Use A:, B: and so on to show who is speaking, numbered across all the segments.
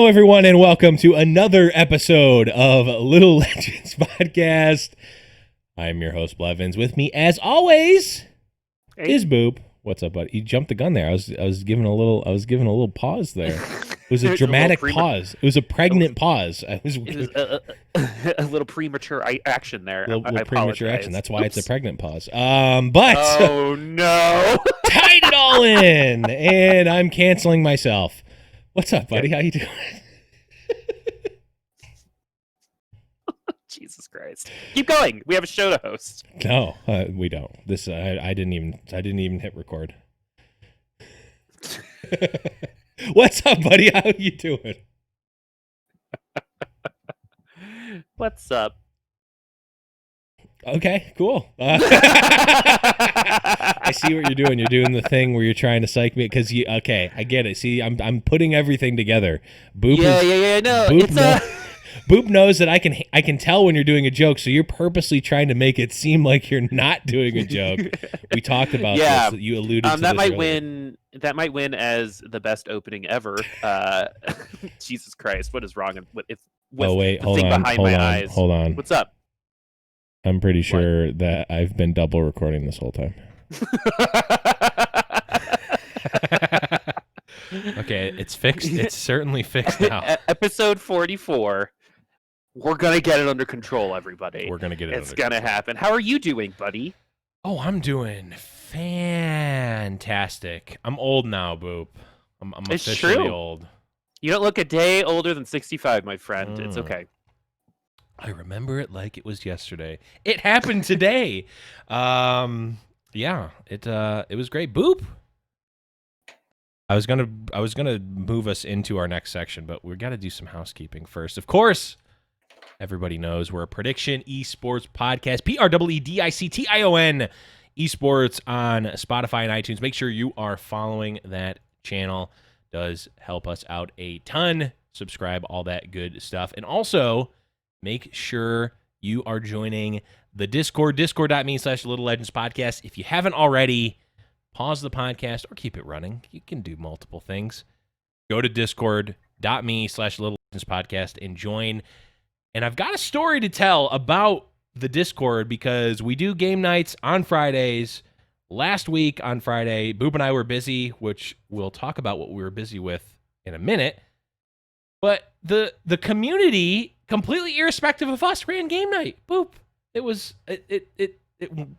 A: Hello, everyone, and welcome to another episode of Little Legends Podcast. I'm your host, Blevins. With me, as always, is Boop. What's up, buddy? You jumped the gun there. I was giving a little pause there. It was a dramatic pause. It was a pregnant pause.
B: It was a little premature action there.
A: Little premature action. That's why it's a pregnant pause. But
B: oh no,
A: tied it all in, and I'm canceling myself. What's up, buddy? How you doing?
B: Jesus Christ! Keep going. We have a show to host.
A: No, we don't. This I didn't even hit record. What's up, buddy? How you doing?
B: What's up?
A: Okay, cool. I see what you're doing. You're doing the thing where you're trying to psych me because you. Okay, I get it. See, I'm putting everything together. Boop.
B: Yeah. No,
A: Boop knows that I can tell when you're doing a joke, so you're purposely trying to make it seem like you're not doing a joke. We talked about this. You alluded to
B: that
A: this
B: might
A: earlier.
B: win. That might win as the best opening ever. Jesus Christ, what is wrong with
A: oh wait,
B: hold on. What's up?
A: I'm pretty sure that I've been double recording this whole time. Okay, it's fixed. It's certainly fixed now.
B: Episode 44. We're gonna get it under control, everybody.
A: We're gonna get it.
B: It's gonna happen. How are you doing, buddy?
A: Oh, I'm doing fantastic. I'm old now, Boop. I'm officially old.
B: You don't look a day older than 65, my friend. It's okay.
A: I remember it like it was yesterday. It happened today. Yeah, it was great. Boop. I was gonna move us into our next section, but we got to do some housekeeping first. Of course, everybody knows we're a prediction esports podcast. PREDICTION esports on Spotify and iTunes. Make sure you are following that channel. Does help us out a ton. Subscribe, all that good stuff, and also make sure you are joining the Discord, discord.me/Little Legends Podcast. If you haven't already, pause the podcast or keep it running. You can do multiple things. Go to discord.me/Little Legends Podcast and join. And I've got a story to tell about the Discord because we do game nights on Fridays. Last week on Friday, Boop and I were busy, which we'll talk about what we were busy with in a minute. But the community, completely irrespective of us, ran game night. Boop. It was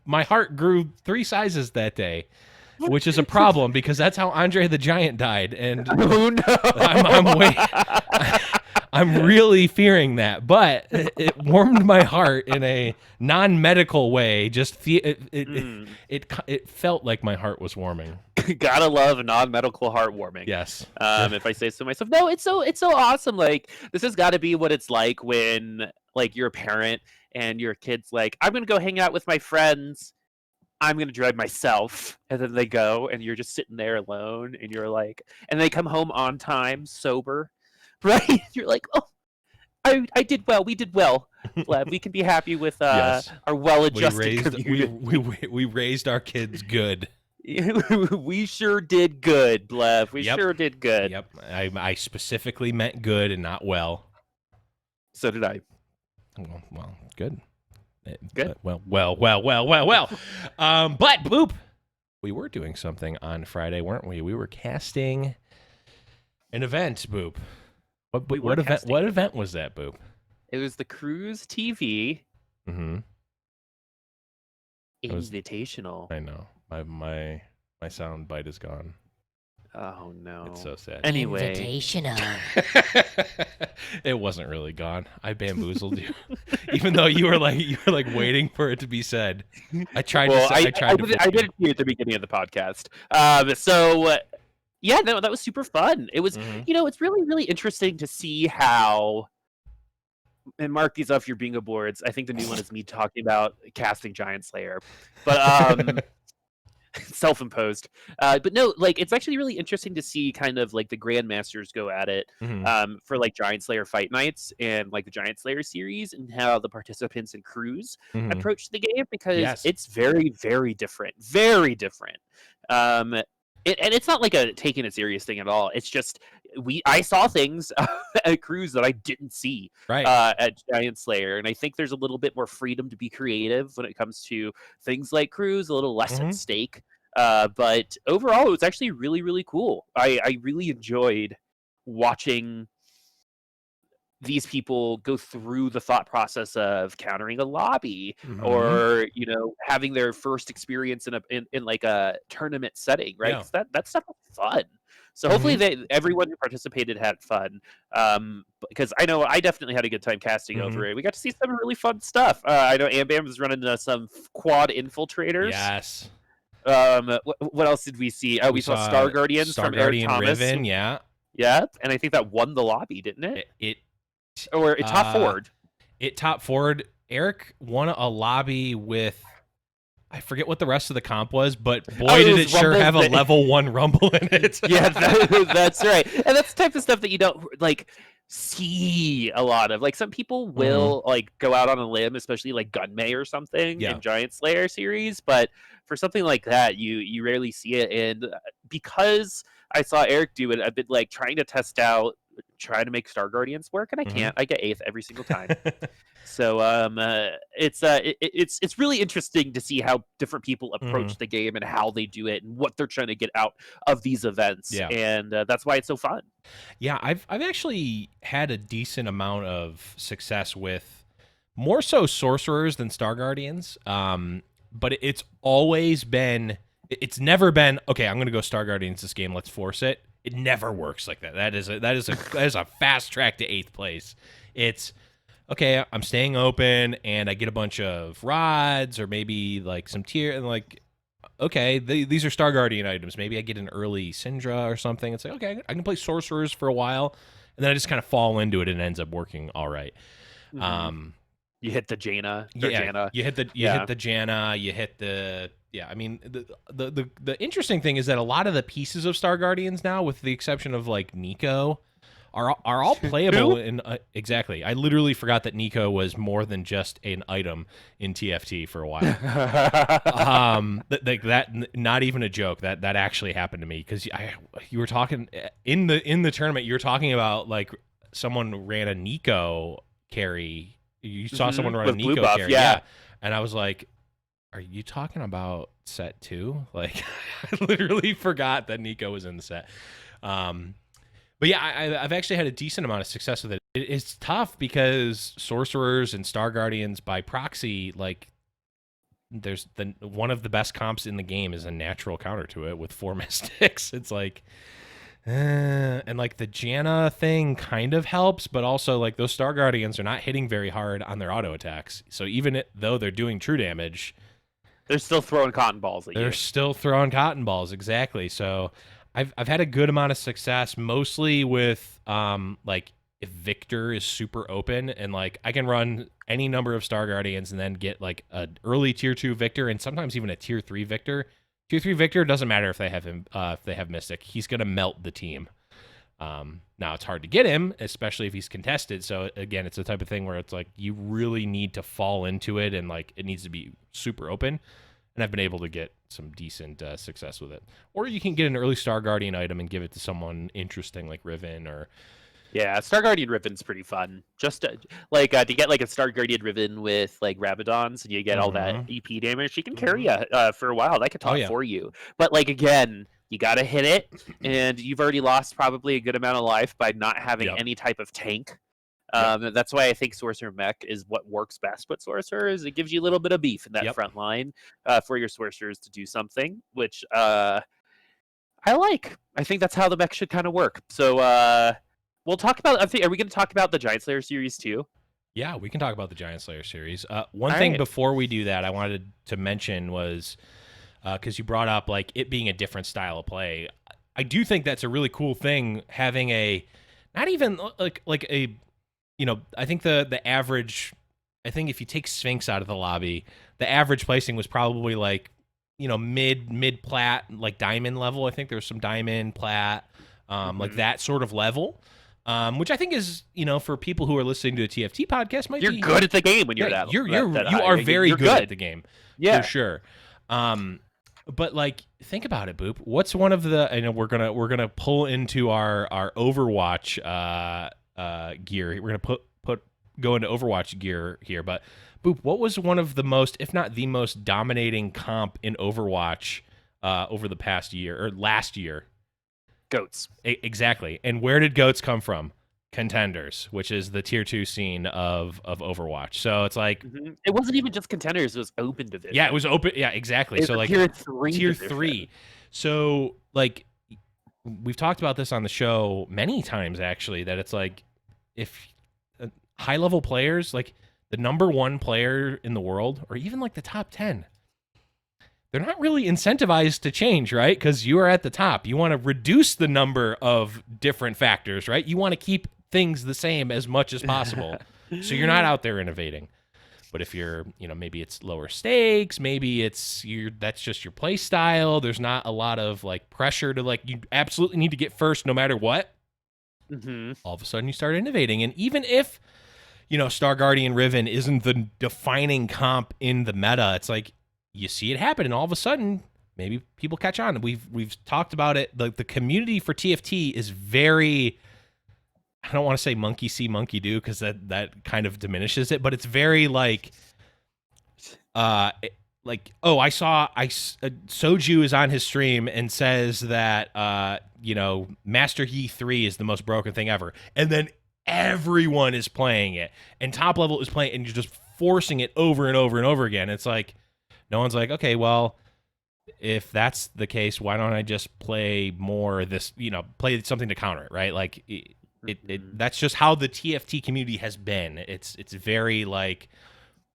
A: my heart grew 3 sizes that day, which is a problem because that's how Andre the Giant died. And
B: oh no,
A: I'm really fearing that. But it warmed my heart in a non-medical way. Just it felt like my heart was warming.
B: Gotta love a non-medical heartwarming.
A: Yes.
B: If I say so myself. No, it's so awesome. Like, this has got to be what it's like when like you're a parent and your kid's like, I'm gonna go hang out with my friends. I'm gonna drive myself, and then they go, and you're just sitting there alone, and you're like, and they come home on time, sober, right? You're like, oh, I did well. We did well. Glad we can be happy with
A: yes.
B: our well-adjusted community.
A: We raised our kids good.
B: We sure did good, Blev. We sure did good.
A: Yep. I specifically meant good and not well.
B: So did I.
A: Well, good.
B: Good.
A: Well. But Boop, we were doing something on Friday, weren't we? We were casting an event, Boop. What event was that, Boop?
B: It was the Cruise TV Invitational.
A: I know. My sound bite is gone.
B: Oh no.
A: It's so sad.
B: Anyway.
C: Invitational.
A: It wasn't really gone. I bamboozled you. Even though you were like waiting for it to be said. I did it
B: to you at the beginning of the podcast. Yeah, no, that was super fun. It was it's really, really interesting to see how, and mark these off your bingo boards. I think the new one is me talking about casting Giant Slayer. But self-imposed, but no, like, it's actually really interesting to see kind of like the grandmasters go at it for like Giant Slayer fight nights and like the Giant Slayer series, and how the participants and crews approach the game, because it's very, very different, and it's not like a taking it serious thing at all. It's just I saw things at Cruise that I didn't see
A: Right.
B: at Giant Slayer, and I think there's a little bit more freedom to be creative when it comes to things like Cruise, a little less at stake. But overall, it was actually really, really cool. I really enjoyed watching these people go through the thought process of countering a lobby or having their first experience in like a tournament setting, right?
A: Yeah.
B: 'Cause that stuff was fun. So hopefully everyone who participated had fun, because I know I definitely had a good time casting over it. We got to see some really fun stuff. I know Ambam was running some quad infiltrators.
A: Yes.
B: What else did we see? Oh, we saw Star Guardians
A: Star
B: from
A: Guardian
B: Eric Thomas.
A: Riven, yeah.
B: Yep, and I think that won the lobby, didn't it? Or it top forward.
A: It top forward. Eric won a lobby with, I forget what the rest of the comp was, but boy, did it sure have a level 1 rumble in it.
B: Yeah, that's right. And that's the type of stuff that you don't like see a lot of. Like some people will like go out on a limb, especially like Gunmay or something in Giant Slayer series, but for something like that, you rarely see it. And because I saw Eric do it, I've been like trying to test out, trying to make Star Guardians work, and I can't. I get 8th every single time. So it's really interesting to see how different people approach the game and how they do it and what they're trying to get out of these events.
A: Yeah.
B: And that's why it's so fun.
A: Yeah, I've actually had a decent amount of success with more so sorcerers than Star Guardians. But it's always been, it's never been, okay, I'm going to go Star Guardians this game, let's force it. It never works like that. That is a fast track to 8th place. It's, okay, I'm staying open and I get a bunch of rods or maybe like some tier and like, okay, these are Star Guardian items. Maybe I get an early Syndra or something. It's like, okay, I can play sorcerers for a while, and then I just kind of fall into it and it ends up working all right.
B: You hit the Jaina.
A: Yeah, you hit the Janna. You hit the I mean, the interesting thing is that a lot of the pieces of Star Guardians now, with the exception of like Nico, are all playable. In exactly. I literally forgot that Nico was more than just an item in TFT for a while. That not even a joke. That actually happened to me because you were talking in the tournament. You were talking about like someone ran a Nico carry. You saw someone run a Nico carry, yeah. And I was like, "Are you talking about set 2?" Like, I literally forgot that Nico was in the set. But yeah, I've actually had a decent amount of success with it. It's tough because sorcerers and Star Guardians by proxy, like, there's one of the best comps in the game is a natural counter to it with 4 mystics. It's like. And like the Janna thing kind of helps, but also like those Star Guardians are not hitting very hard on their auto attacks. So even though they're doing true damage,
B: they're still throwing cotton balls at you.
A: They're still throwing cotton balls, exactly. So I've had a good amount of success, mostly with like if Victor is super open and like I can run any number of Star Guardians and then get like an early tier 2 Victor and sometimes even a tier 3 Victor. Tier 3 Victor, doesn't matter if they have him, if they have Mystic. He's going to melt the team. Now, it's hard to get him, especially if he's contested. So, again, it's the type of thing where it's like you really need to fall into it and like it needs to be super open. And I've been able to get some decent success with it. Or you can get an early Star Guardian item and give it to someone interesting like Riven or...
B: Yeah, Star Guardian Riven's pretty fun. Just to get like a Star Guardian Riven with like Rabadons and you get all that EP damage, you can carry you for a while. That could talk for you. But like again, you gotta hit it, and you've already lost probably a good amount of life by not having any type of tank. That's why I think Sorcerer Mech is what works best with Sorcerers. It gives you a little bit of beef in that front line for your Sorcerers to do something, which I like. I think that's how the mech should kind of work. So we'll talk about. Are we going to talk about the Giant Slayer series too?
A: Yeah, we can talk about the Giant Slayer series. One thing before we do that, I wanted to mention was because you brought up like it being a different style of play. I do think that's a really cool thing. Having a not even like a, I think the average. I think if you take Sphinx out of the lobby, the average placing was probably like mid plat, like diamond level. I think there was some diamond plat, like that sort of level. Which I think is, for people who are listening to a TFT podcast, might be...
B: You're good at the game when you're that.
A: You are very good at the game, for sure. But like, think about it, Boop. What's one of the? I know we're gonna pull into our Overwatch gear. We're gonna go into Overwatch gear here. But Boop, what was one of the most, if not the most, dominating comp in Overwatch over the past year or last year?
B: Goats.
A: Exactly. And where did Goats come from? Contenders, which is the tier 2 scene of Overwatch. So it's like
B: It wasn't even just Contenders, it was Open Division.
A: Yeah, it was open. Yeah, exactly.
B: It's
A: So like
B: tier 3
A: tier
B: division.
A: 3. So like we've talked about this on the show many times actually, that it's like if high level players, like the number 1 player in the world, or even like the top 10, they're not really incentivized to change, right? Because you are at the top. You want to reduce the number of different factors, right? You want to keep things the same as much as possible. So you're not out there innovating. But if you're, maybe it's lower stakes, maybe that's just your play style. There's not a lot of like pressure to like, you absolutely need to get first no matter what. All of a sudden you start innovating. And even if, Star Guardian Riven isn't the defining comp in the meta, it's like you see it happen, and all of a sudden maybe people catch on. We've talked about it. The community for TFT is very, I don't want to say monkey see, monkey do, because that kind of diminishes it, but it's very like, I saw Soju is on his stream and says that, Master Yi 3 is the most broken thing ever. And then everyone is playing it, and top level is playing, and you're just forcing it over and over and over again. It's like, no one's like, okay, well, if that's the case, why don't I just play more this, play something to counter it, right? Like, that's just how the TFT community has been. It's very like,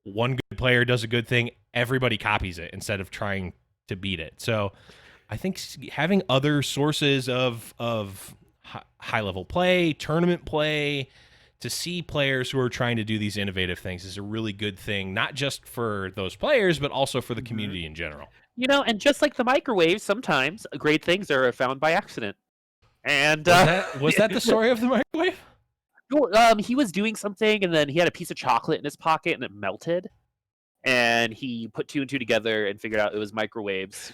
A: one good player does a good thing, everybody copies it instead of trying to beat it. So I think having other sources of high level play, tournament play, to see players who are trying to do these innovative things is a really good thing, not just for those players, but also for the community in general.
B: And just like the microwave, sometimes great things are found by accident. And
A: was that the story of the microwave?
B: He was doing something, and then he had a piece of chocolate in his pocket, and it melted. And he put 2 and 2 together and figured out it was microwaves,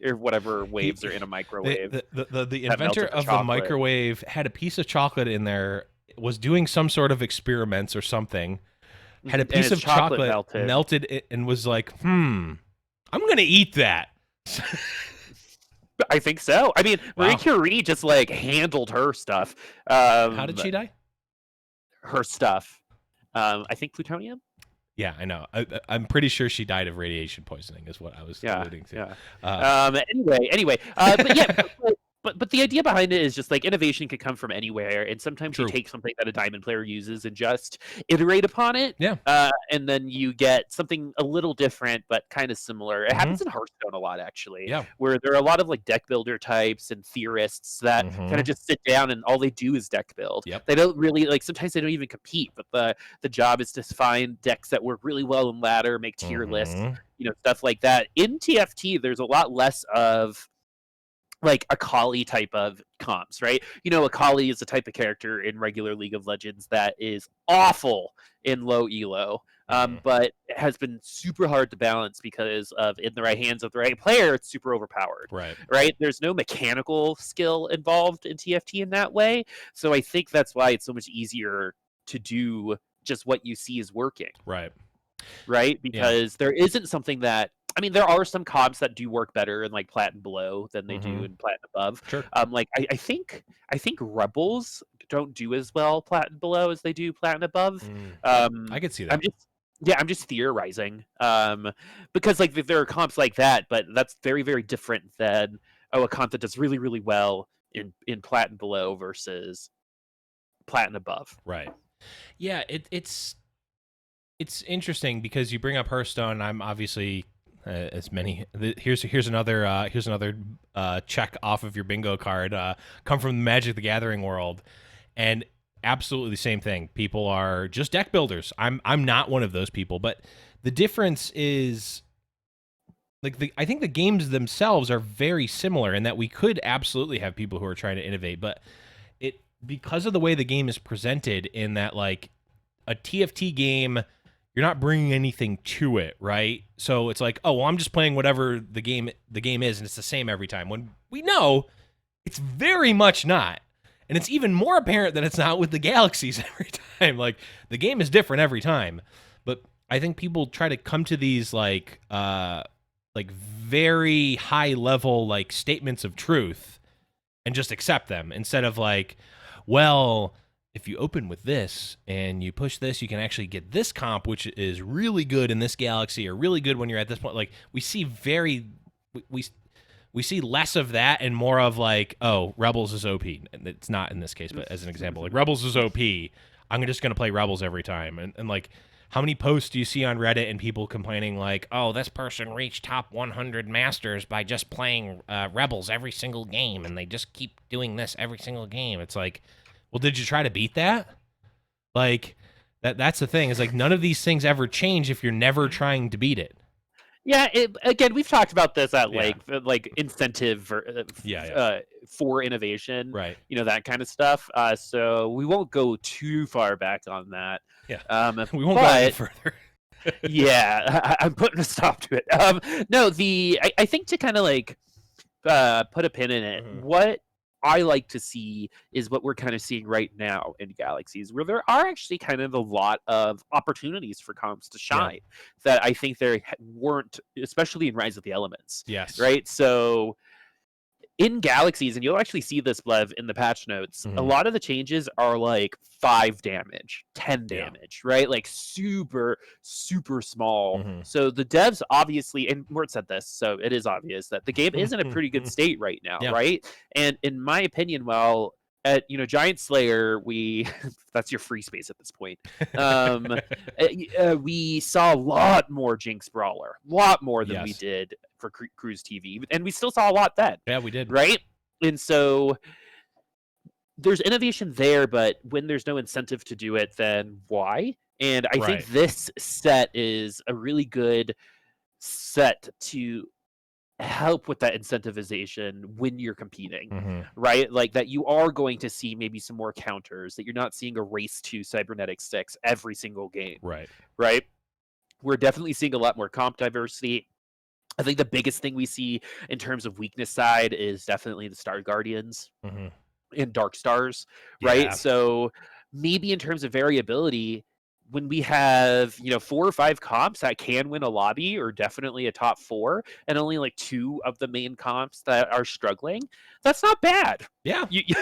B: or whatever waves are in a microwave.
A: The inventor of the microwave had a piece of chocolate in there, was doing some sort of experiments or something, had a piece of chocolate melted and was like, I'm gonna eat that.
B: I think so. I mean, Marie Curie just like handled her stuff.
A: How did she die?
B: Her stuff. I think plutonium.
A: Yeah, I know. I'm pretty sure she died of radiation poisoning, is what I was alluding to.
B: Anyway, but yeah, but the idea behind it is just like innovation can come from anywhere, and sometimes you take something that a diamond player uses and just iterate upon it.
A: Yeah.
B: And then you get something a little different but kind of similar. It happens in Hearthstone a lot, actually.
A: Yeah.
B: Where there are a lot of like deck builder types and theorists that kind of just sit down and all they do is deck build.
A: Yep.
B: They don't really like, sometimes they don't even compete, but the job is to find decks that work really well in ladder, make tier lists, stuff like that. In TFT, there's a lot less of like Akali type of comps, right? Akali is the type of character in regular League of Legends that is awful in low elo, but it has been super hard to balance because of, in the right hands of the right player, it's super overpowered. Right? There's no mechanical skill involved in TFT in that way, so I think that's why it's so much easier to do just what you see is working. Right? Because there isn't something that, I mean, there are some comps that do work better in like Plat and Below than they do in Plat and Above.
A: Sure.
B: Like I think Rebels don't do as well Plat and Below as they do Plat and Above.
A: I could see that.
B: I'm just theorizing. Because like there are comps like that, but that's very, very different than a comp that does really, really well in Plat and Below versus Plat and Above.
A: Right. Yeah, it's interesting because you bring up Hearthstone. I'm obviously here's another check off of your bingo card. Come from the Magic the Gathering world, and absolutely the same thing. People are just deck builders. I'm not one of those people, but the difference is like I think the games themselves are very similar in that we could absolutely have people who are trying to innovate, but because of the way the game is presented, in that like a TFT game, you're not bringing anything to it, right? So it's like, oh, well, I'm just playing whatever the game is, and it's the same every time. When we know it's very much not. And it's even more apparent that it's not with the galaxies every time. Like, the game is different every time. But I think people try to come to these like very high level like statements of truth and just accept them instead of like, well, if you open with this and you push this, you can actually get this comp, which is really good in this galaxy or really good when you're at this point. Like, we see we see less of that and more of like, oh, Rebels is OP. And it's not in this case, but as an example, like Rebels is OP. I'm just going to play Rebels every time. And like, how many posts do you see on Reddit and people complaining like, oh, this person reached top 100 masters by just playing Rebels every single game, and they just keep doing this every single game. It's like, well, did you try to beat that? Like, that's the thing. Is like, none of these things ever change if you're never trying to beat it.
B: Yeah, again, we've talked about this at like incentive for innovation,
A: right?
B: You know, that kind of stuff. So we won't go too far back on that.
A: Yeah, we won't go any further.
B: Yeah, I'm putting a stop to it. No, I think to kind of like put a pin in it. What I like to see is what we're kind of seeing right now in Galaxies, where there are actually kind of a lot of opportunities for comps to shine that I think there weren't, especially in Rise of the Elements.
A: Yes.
B: Right. So in Galaxies, and you'll actually see this, Blev, in the patch notes, a lot of the changes are like 5 damage, 10 damage, right? Like super, super small. So the devs obviously, and Mort said this, so it is obvious that the game is in a pretty good state right now, right? And in my opinion, well, at Giant Slayer, that's your free space at this point. We saw a lot more Jinx Brawler, a lot more than we did for Cruise TV, and we still saw a lot then.
A: Yeah, we did.
B: Right, and so there's innovation there, but when there's no incentive to do it, then why? And I think this set is a really good set to help with that incentivization when you're competing, right? Like that you are going to see maybe some more counters, that you're not seeing a race to cybernetic sticks every single game, right? We're definitely seeing a lot more comp diversity. I think the biggest thing we see in terms of weakness side is definitely the Star Guardians and Dark Stars, right? So maybe in terms of variability, when we have 4 or 5 comps that can win a lobby or definitely a top 4, and only like 2 of the main comps that are struggling, that's not bad.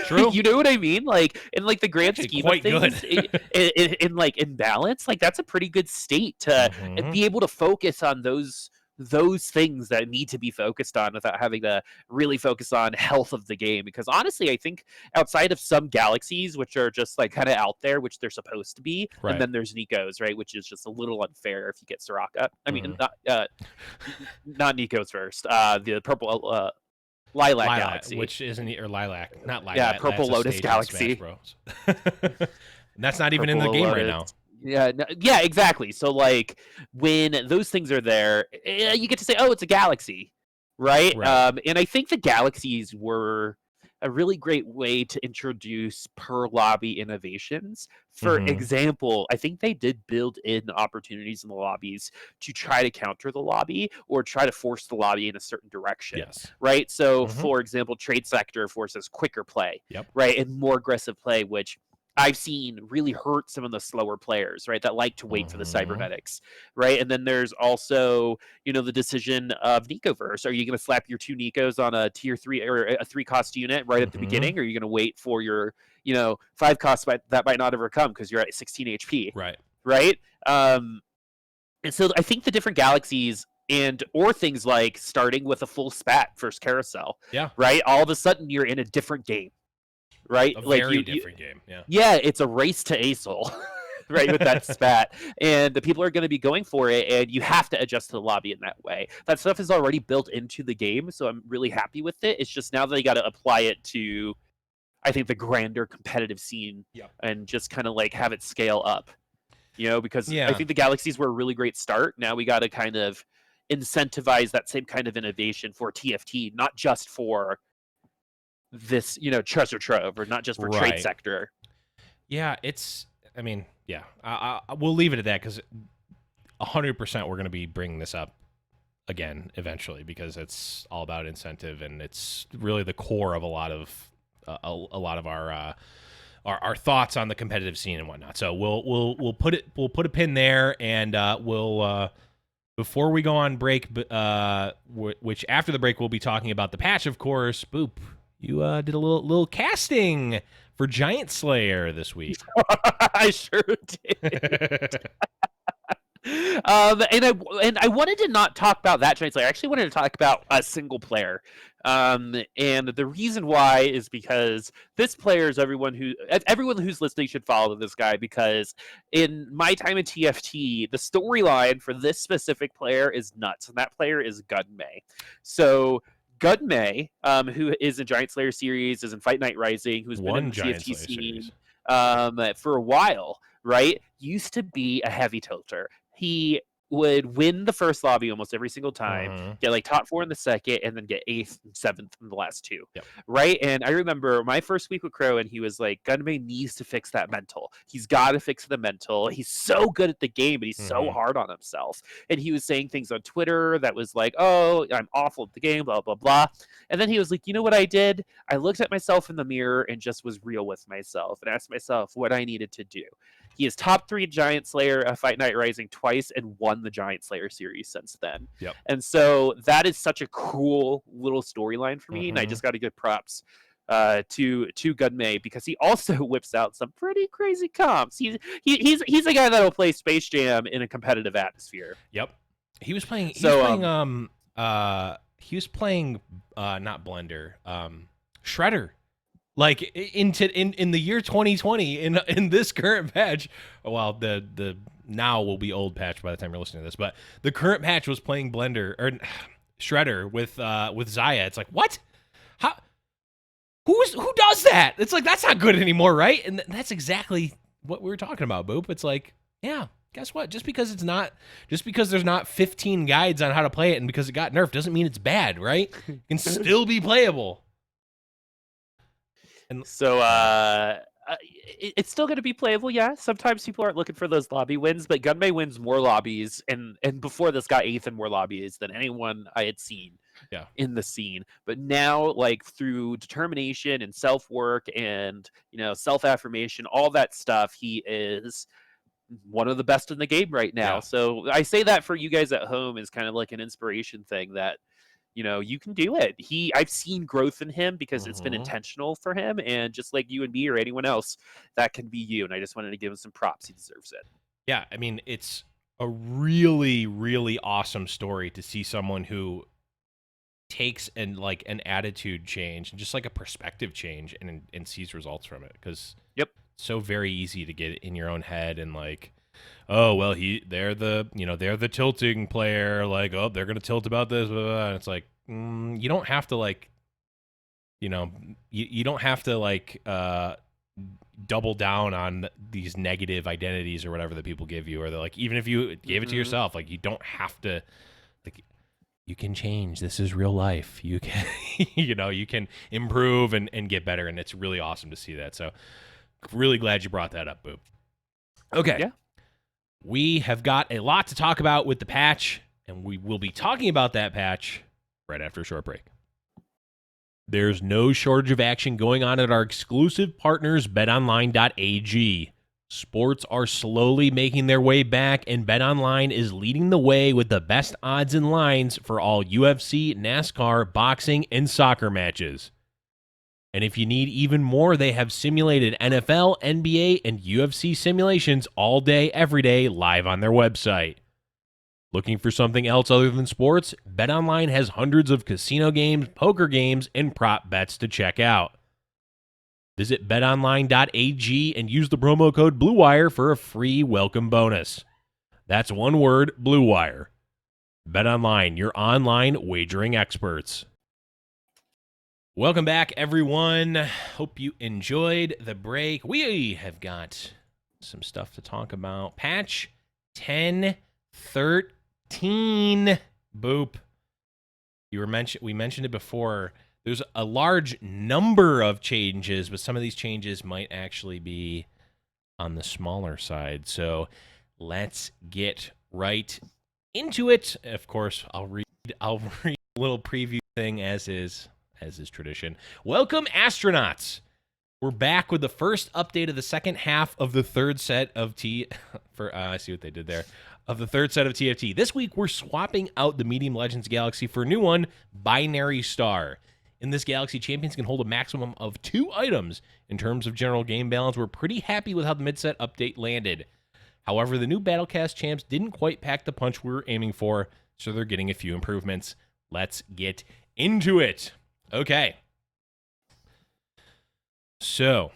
A: True.
B: You know what I mean? Like in like the grand scheme of things, in balance, like that's a pretty good state to be able to focus on those things that need to be focused on without having to really focus on health of the game. Because honestly, I think outside of some Galaxies, which are just like kind of out there, which they're supposed to be, and then there's Nico's, right, which is just a little unfair if you get Soraka. I mean, not Nico's first. The purple Lilac Galaxy,
A: which isn't or Lilac, not Lilac.
B: Yeah, Purple Lotus Galaxy.
A: That's not even in the game right now.
B: Yeah, exactly. So like when those things are there, you get to say, oh, it's a galaxy, right? And I think the galaxies were a really great way to introduce per lobby innovations. For example, I think they did build in opportunities in the lobbies to try to counter the lobby or try to force the lobby in a certain direction. Right. So for example, Trade Sector forces quicker play, right, and more aggressive play, which I've seen really hurt some of the slower players, right, that like to wait for the cybernetics, right? And then there's also, the decision of Nicoverse. Are you going to slap your 2 Nicos on a tier 3 or a 3-cost unit right at the beginning? Or are you going to wait for your, 5 costs that might not ever come because you're at 16 HP? Right? And so I think the different galaxies or things like starting with a full spat first carousel, right? All of a sudden you're in a different game. Right,
A: a very different game.
B: It's a race to ASOL, right, with that spat, and the people are going to be going for it, and you have to adjust to the lobby in that way. That stuff is already built into the game, so I'm really happy with it. It's just now that they got to apply it to, I think, the grander competitive scene, and just kind of like have it scale up, because I think the Galaxies were a really great start. Now we got to kind of incentivize that same kind of innovation for TFT, not just for this treasure trove, or not just for Trade Sector.
A: We'll leave it at that, because 100% we're going to be bringing this up again eventually, because it's all about incentive, and it's really the core of a lot of our thoughts on the competitive scene and whatnot. So we'll put a pin there, and we'll before we go on break, which after the break we'll be talking about the patch, of course. Boop, you did a little casting for Giant Slayer this week.
B: I sure did. And I wanted to not talk about that Giant Slayer. I actually wanted to talk about a single player. And the reason why is because this player is everyone who's listening should follow this guy, because in my time in TFT, the storyline for this specific player is nuts, and that player is Gunmei. So Gunmei, who is in Giant Slayer series, is in Fight Night Rising, who's been in the TFT scene for a while, right? Used to be a heavy tilter. He would win the first lobby almost every single time, get like top 4 in the second, and then get 8th and 7th in the last 2.
A: Yep.
B: Right? And I remember my first week with Crow, and he was like, Gunmei needs to fix that mental. He's got to fix the mental. He's so good at the game, but he's so hard on himself. And he was saying things on Twitter that was like, oh, I'm awful at the game, blah, blah, blah. And then he was like, you know what I did? I looked at myself in the mirror and just was real with myself and asked myself what I needed to do. He is top 3 Giant Slayer Fight Night Rising twice and won the Giant Slayer series since then.
A: Yep.
B: And so that is such a cool little storyline for me, and I just got to give props to Gunmei, because he also whips out some pretty crazy comps. He's a guy that'll play Space Jam in a competitive atmosphere.
A: Yep. He was playing. He was playing not Blender, Shredder. Like in the year 2020, in this current patch, well, the now will be old patch by the time you're listening to this, but the current patch was playing Blender or Shredder with Xayah. It's like, what? How? Who does that? It's like, that's not good anymore, right? And that's exactly what we were talking about, Boop. It's like, yeah, guess what? Just because there's not 15 guides on how to play it, and because it got nerfed, doesn't mean it's bad, right? It can still be playable.
B: And so it's still going to be playable, yeah. Sometimes people aren't looking for those lobby wins, but Gunmei wins more lobbies, and before this got 8th in more lobbies than anyone I had seen in the scene. But now, like, through determination and self-work and, self-affirmation, all that stuff, he is one of the best in the game right now. Yeah. So I say that for you guys at home is kind of like an inspiration thing that, you can do it. I've seen growth in him because it's been intentional for him, and just like you and me or anyone else, that can be you. And I just wanted to give him some props. He deserves it.
A: Yeah, I mean, it's a really, really awesome story to see someone who takes an attitude change and just like a perspective change and sees results from it. Because it's so very easy to get in your own head and like, oh, well, they're the tilting player, like, oh, they're gonna tilt about this, blah, blah, blah. And it's like, you don't have to you don't have to double down on these negative identities or whatever that people give you, or they're like, even if you gave it to yourself, like, you don't have to, like, you can change. This is real life. You can you can improve and get better, and it's really awesome to see that. So really glad you brought that up, Boop. Okay.
B: Yeah.
A: We have got a lot to talk about with the patch, and we will be talking about that patch right after a short break. There's no shortage of action going on at our exclusive partners, betonline.ag. Sports are slowly making their way back, and BetOnline is leading the way with the best odds and lines for all UFC, NASCAR, boxing, and soccer matches. And if you need even more, they have simulated NFL, NBA, and UFC simulations all day, every day, live on their website. Looking for something else other than sports? BetOnline has hundreds of casino games, poker games, and prop bets to check out. Visit betonline.ag and use the promo code BlueWire for a free welcome bonus. That's one word, BlueWire. BetOnline, your online wagering experts. Welcome back, everyone. Hope you enjoyed the break. We have got some stuff to talk about. Patch 10.13. Boop. We mentioned it before. There's a large number of changes, but some of these changes might actually be on the smaller side. So let's get right into it. Of course, I'll read a little preview thing as is tradition. Welcome, astronauts. We're back with the first update of the second half of the third set of I see what they did there. Of the third set of TFT. This week, we're swapping out the Medium Legends Galaxy for a new one, Binary Star. In this galaxy, champions can hold a maximum of 2 items. In terms of general game balance, we're pretty happy with how the mid-set update landed. However, the new Battlecast champs didn't quite pack the punch we were aiming for, so they're getting a few improvements. Let's get into it. Okay. So,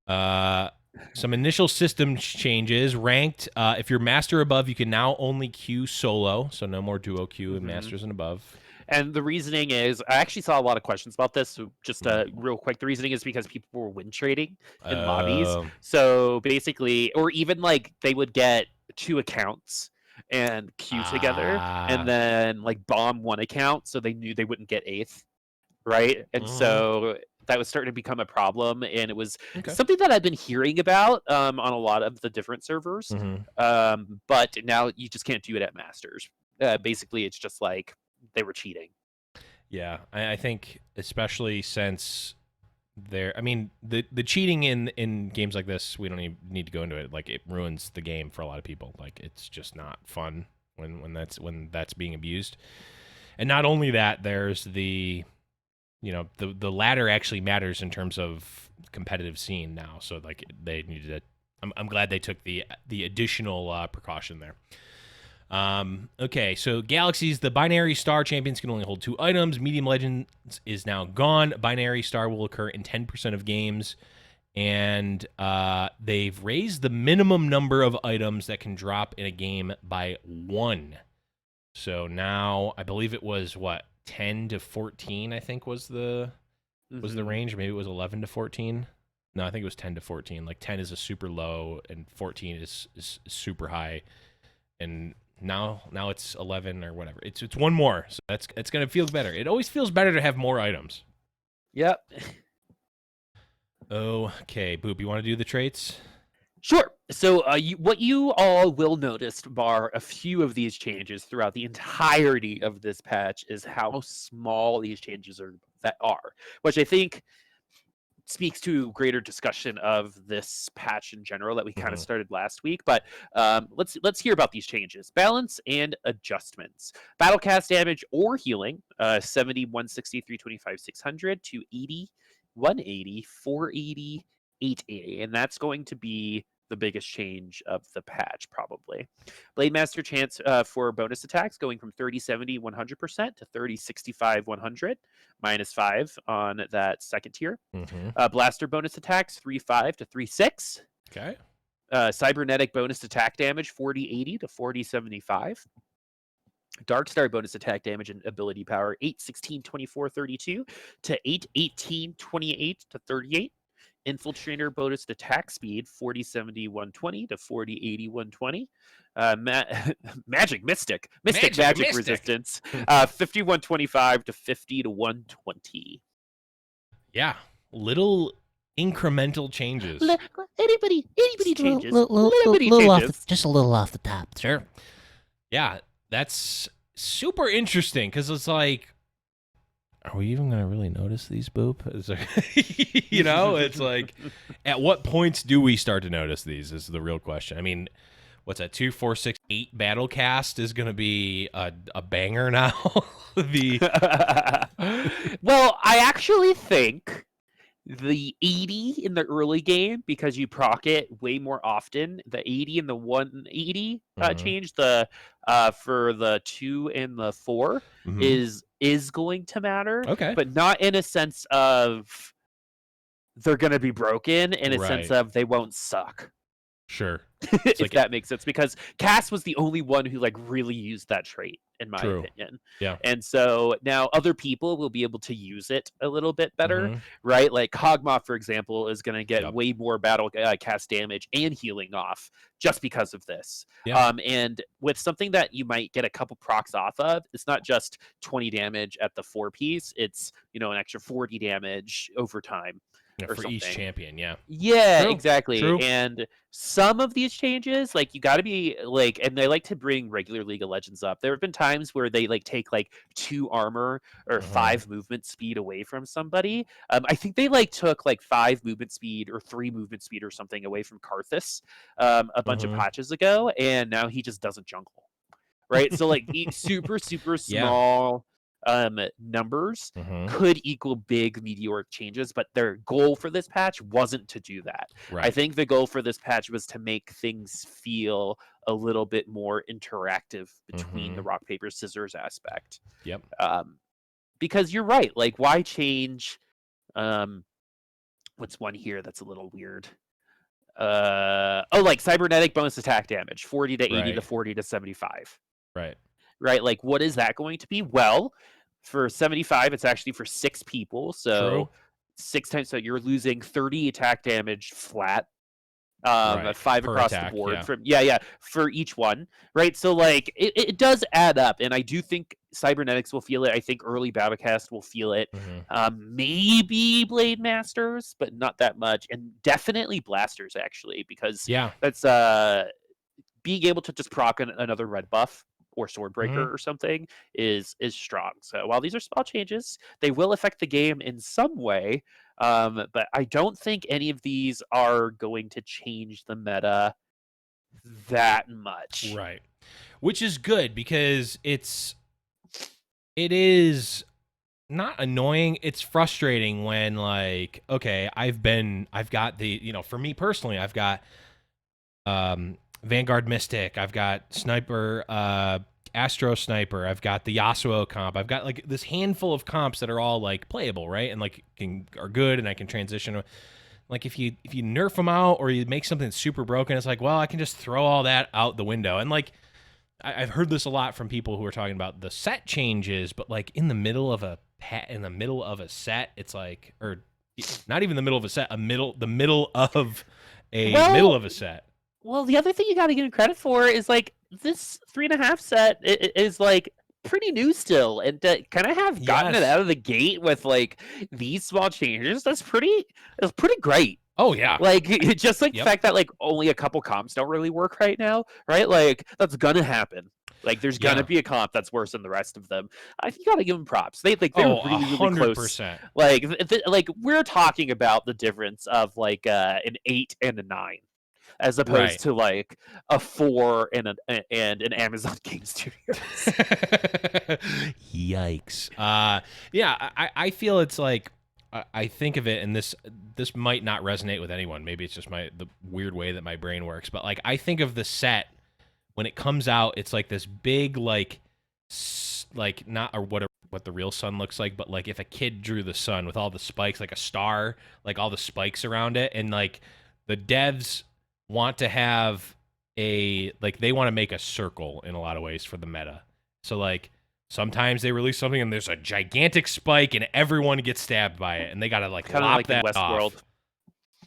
A: some initial system changes. Ranked, if you're master above, you can now only queue solo, so no more duo queue and masters and above.
B: And the reasoning is, I actually saw a lot of questions about this. So just real quick, the reasoning is because people were win trading in lobbies. So basically, or even like they would get 2 accounts and queue together, and then like bomb 1 account, so they knew they wouldn't get 8th, right? And so that was starting to become a problem, and it was something that I've been hearing about on a lot of the different servers. But now you just can't do it at masters. Basically, it's just like they were cheating.
A: Yeah, I think especially since I mean, the cheating in games like this, we don't even need to go into it. Like, it ruins the game for a lot of people. Like, it's just not fun when that's being abused. And not only that, there's the ladder actually matters in terms of competitive scene now. So like they needed to. I'm glad they took the additional precaution there. Okay, so Galaxies, the Binary Star champions can only hold 2 items. Medium Legends is now gone. Binary Star will occur in 10% of games. And they've raised the minimum number of items that can drop in a game by 1. So now, I believe it was, 10 to 14, I think was the range. Maybe it was 11 to 14. No, I think it was 10 to 14. Like, 10 is a super low, and 14 is super high. And now it's 11 or whatever. It's 1 more, so it's gonna feel better. It always feels better to have more items.
B: Yep.
A: Okay, Boop, you want to do the traits?
B: Sure. So what you all will notice, bar a few of these changes throughout the entirety of this patch, is how small these changes are, which I think speaks to greater discussion of this patch in general that we kind of started last week. But let's hear about these changes. Balance and adjustments. Battlecast damage or healing, 70, 160, 325, 600 to 80, 180, 480, 880. And that's going to be the biggest change of the patch, probably. Blade Master chance for bonus attacks going from 30, 70, 100% to 30, 65, 100, -5 on that second tier. Blaster bonus attacks 3.5 to 3.6.
A: Okay.
B: Cybernetic bonus attack damage 40, 80 to 40, 75. Dark Star bonus attack damage and ability power 8, 16, 24, 32 to 8, 18, 28 to 38. Infiltrator bonus attack speed 40, 70, 120 to 40, 80, 120. Mystic resistance 50, 125 to 50 to 120.
A: Yeah, little incremental changes.
B: Anybody changes.
C: Just a little off the top.
A: Sure. Yeah, that's super interesting because it's like, are we even gonna really notice these, Boop? It's like, at what points do we start to notice these? Is the real question. I mean, what's that? 2, 4, 6, 8 Battlecast is gonna be a banger now.
B: Well, I actually think the 80 in the early game, because you proc it way more often, the 80 and the 180 change, the for the 2 and the 4 is going to matter.
A: Okay.
B: But not in a sense of they're going to be broken, in a sense of they won't suck.
A: Sure.
B: If like that makes sense, because Cass was the only one who like really used that trait, in my opinion.
A: Yeah.
B: And so now other people will be able to use it a little bit better, right? Like Kog'Maw, for example, is going to get way more battle cast damage and healing off just because of this. And with something that you might get a couple procs off of, it's not just 20 damage at the 4 piece, it's, an extra 40 damage over time. or
A: for
B: something.
A: each champion.
B: Yeah,
A: True.
B: exactly.
A: True.
B: And some of these changes, like you got to be like, and they like to bring regular League of Legends up. There have been times where they like take like 2 armor or 5 movement speed away from somebody. I think they like took like 5 movement speed or 3 movement speed or something away from Karthus a bunch of patches ago, and now he just doesn't jungle. Right? So like super small numbers could equal big meteoric changes, but their goal for this patch wasn't to do that.
A: Right.
B: I think the goal for this patch was to make things feel a little bit more interactive between the rock paper scissors aspect.
A: Yep.
B: Because you're right, like why change what's one here that's a little weird? Like cybernetic bonus attack damage, 40 to 80 to 40 to 75. Right? Like what is that going to be? Well, for 75 it's actually for 6 people, so
A: True.
B: 6 times, so you're losing 30 attack damage flat. 5
A: Per
B: across
A: attack,
B: the board
A: yeah.
B: from for each one, right? So like it does add up, and I do think cybernetics will feel it. I think early Battlecast will feel it. Maybe Blade Masters, but not that much, and definitely Blasters actually, because that's being able to just proc another red buff or Swordbreaker or something is strong. So while these are small changes, they will affect the game in some way. But I don't think any of these are going to change the meta that much.
A: Right. Which is good, because it is not annoying. It's frustrating when, like, okay, I've got the, for me personally, I've got Vanguard Mystic, I've got Sniper, Astro Sniper, I've got the Yasuo comp, I've got like this handful of comps that are all like playable, right? And like are good, and I can transition. Like if you nerf them out or you make something super broken, it's like, well, I can just throw all that out the window. And like I've heard this a lot from people who are talking about the set changes, but like in the middle of a set, it's like, or not even the middle of a set, the middle of a set.
B: Well, the other thing you got to give credit for is like this 3.5 set is like pretty new still, and to kind of have gotten it out of the gate with like these small changes, that's pretty great.
A: Oh yeah,
B: like just like the fact that like only a couple comps don't really work right now, right? Like that's gonna happen. Like there's gonna be a comp that's worse than the rest of them. I think you gotta give them props. They're really
A: 100%.
B: close. Like we're talking about the difference of like an 8 and a 9. As opposed to like a 4 and an Amazon Game Studios.
A: Yikes. I feel it's like, I think of it, and this might not resonate with anyone. Maybe it's just the weird way that my brain works. But like I think of the set when it comes out, it's like this big like not or what the real sun looks like, but like if a kid drew the sun with all the spikes, like a star, like all the spikes around it, and like the devs want to have they want to make a circle in a lot of ways for the meta. So like sometimes they release something and there's a gigantic spike and everyone gets stabbed by it, and they gotta like
B: kind of like
A: that
B: in Westworld.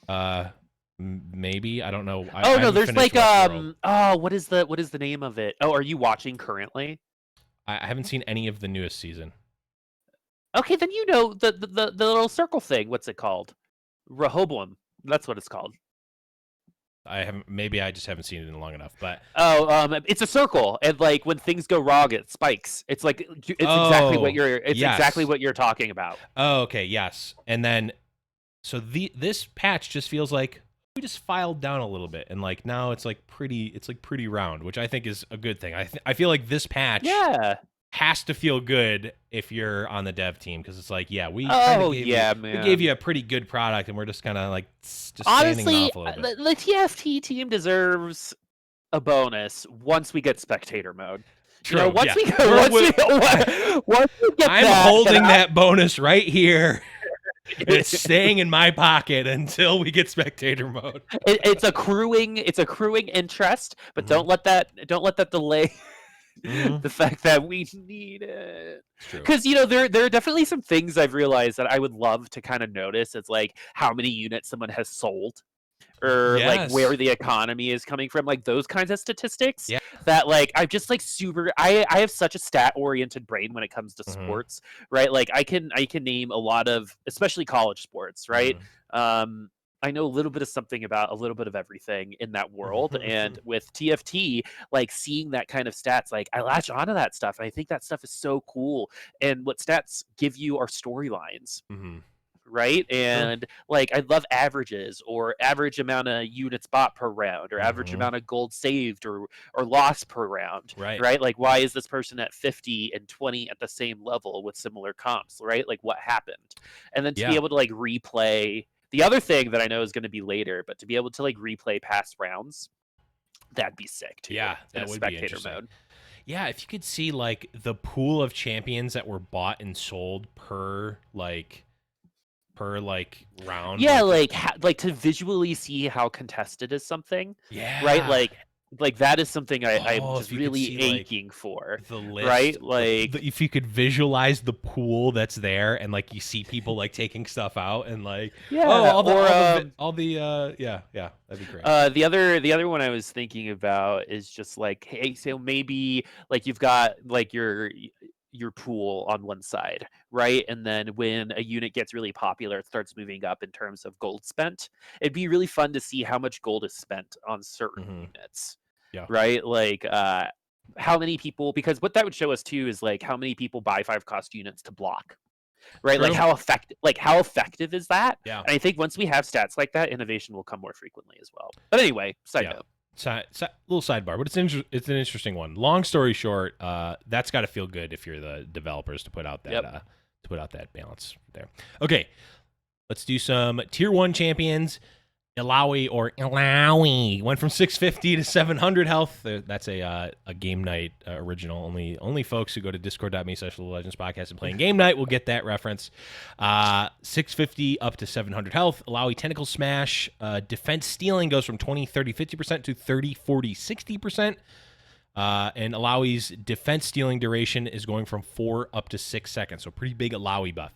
A: Off. Maybe, I don't know.
B: No, there's like what is the name of it? Oh, are you watching currently?
A: I haven't seen any of the newest season.
B: Okay, then you know the little circle thing. What's it called? Rehoboam. That's what it's called.
A: Maybe I just haven't seen it in long enough, but
B: it's a circle, and like when things go wrong, it spikes. It's like exactly what you're talking about.
A: Oh, okay, yes. And then so this patch just feels like we just filed down a little bit, and like now it's like pretty round, which I think is a good thing. I feel like this patch has to feel good if you're on the dev team, because it's like, we gave you a pretty good product, and we're just kind of like standing off a little bit.
B: The TFT team deserves a bonus once we get spectator mode.
A: True.
B: Once we get
A: I'm holding that bonus right here. It's staying in my pocket until we get spectator mode.
B: It's accruing interest, but don't let that delay the fact that we need it. Because there are definitely some things I've realized that I would love to kind of notice. It's like how many units someone has sold, or like where
A: Yes.
B: the economy is coming from, like those kinds of statistics
A: Yeah.
B: that like I'm just like super I have such a stat oriented brain when it comes to sports, right? Like I can name a lot of, especially college sports, right? I know a little bit of something about a little bit of everything in that world. And with TFT, like seeing that kind of stats, like I latch onto that stuff. And I think that stuff is so cool. And what stats give you are storylines. Right. And like I love averages, or average amount of units bought per round, or average amount of gold saved or lost per round. Right. Like why is this person at 50 and 20 at the same level with similar comps? Right. Like what happened? And then to be able to like replay the other thing that I know is going to be later, but to be able to like replay past rounds, that'd be sick too.
A: Yeah, that would be interesting. Mode. Yeah, if you could see like the pool of champions that were bought and sold per round.
B: Yeah, like to visually see how contested is something.
A: Yeah.
B: Right? Like that is something I'm just really see, aching for.
A: The list,
B: right? Like
A: if you could visualize the pool that's there, and like you see people like taking stuff out, and like that'd be great.
B: The other one I was thinking about is just like, hey, so maybe like you've got like your pool on one side, right? And then when a unit gets really popular, it starts moving up in terms of gold spent. It'd be really fun to see how much gold is spent on certain units.
A: Yeah.
B: Right? Like how many people, because what that would show us too is like how many people buy 5-cost units to block. Right?
A: True.
B: Like how effective is that?
A: Yeah.
B: And I think once we have stats like that, innovation will come more frequently as well. But anyway, side note.
A: Little sidebar, but it's an interesting one. Long story short, that's got to feel good if you're the developers to put out that balance there. Okay, let's do some tier 1 champions. Illaoi went from 650 to 700 health. That's a game night original. Only folks who go to discord.me/Legends Podcast and playing game night will get that reference. 650 up to 700 health. Illaoi Tentacle Smash. Defense stealing goes from 20, 30, 50% to 30, 40, 60%. And Illaoi's defense stealing duration is going from 4 up to 6 seconds. So pretty big Illaoi buff.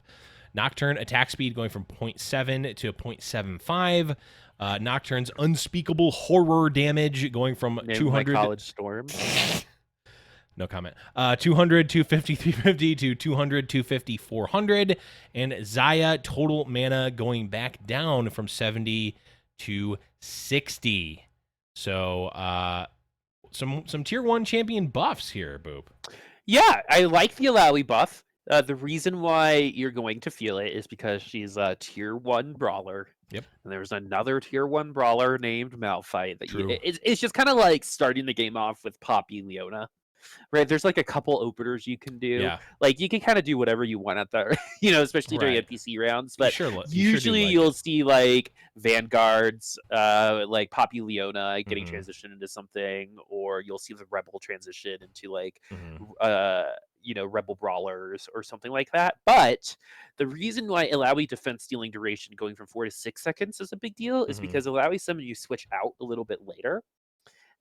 A: Nocturne attack speed going from 0.7 to 0.75. Nocturne's unspeakable horror damage going from 200
B: College Storm.
A: No comment. 200, 250, 350 to 200, 250, 400. And Zaya total mana going back down from 70 to 60. So some tier 1 champion buffs here, Boop.
B: Yeah, I like the Illaoi buff. The reason why you're going to feel it is because she's a tier 1 brawler.
A: Yep.
B: And there's another tier 1 brawler named Malphite. It's just kind of like starting the game off with Poppy Leona. Right? There's like a couple openers you can do. Yeah. Like you can kind of do whatever you want at the, especially during NPC rounds. But usually you'll see like Vanguards, like Poppy Leona getting transitioned into something, or you'll see the Rebel transition into like Rebel Brawlers or something like that. But the reason why Illaoi defense stealing duration going from 4 to 6 seconds is a big deal is because Illaoi someone you switch out a little bit later.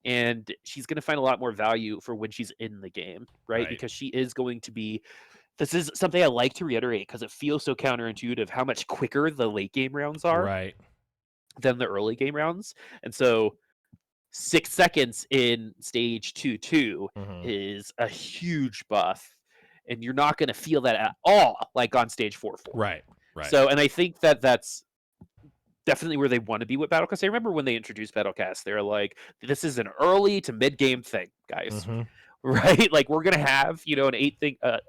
B: And she's going to find a lot more value for when she's in the game, right? Because she is going to be, this is something I like to reiterate because it feels so counterintuitive how much quicker the late game rounds are than the early game rounds. And so 6 seconds in stage 2-2 is a huge buff. And you're not going to feel that at all like on stage 4-4.
A: Right.
B: So, and I think that's definitely where they want to be with Battlecast. I remember when they introduced Battlecast, they're like, this is an early to mid-game thing, guys. Right? Like we're gonna have, an 8 thing, an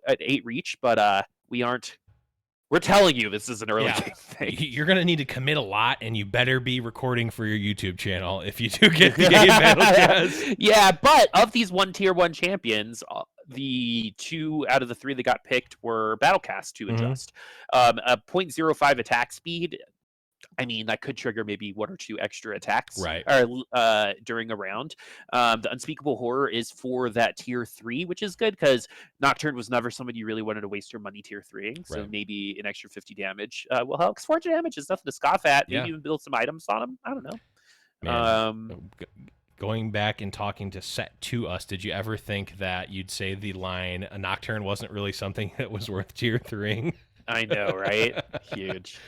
B: 8 reach, but we're telling you this is an early game thing.
A: You're gonna need to commit a lot, and you better be recording for your YouTube channel if you do get the game Battlecast.
B: Yeah, but of these tier 1 champions, the 2 out of the 3 that got picked were Battlecast to adjust. A 0.05 attack speed. I mean, that could trigger maybe 1 or 2 extra attacks during a round. The Unspeakable Horror is for that tier 3, which is good because Nocturne was never somebody you really wanted to waste your money tier 3ing. So maybe an extra 50 damage will help. Because 4 damage is nothing to scoff at. Maybe even build some items on them. I don't know.
A: Man, going back and talking to Set to us, did you ever think that you'd say the line, a Nocturne wasn't really something that was worth tier 3ing?
B: I know, right? Huge.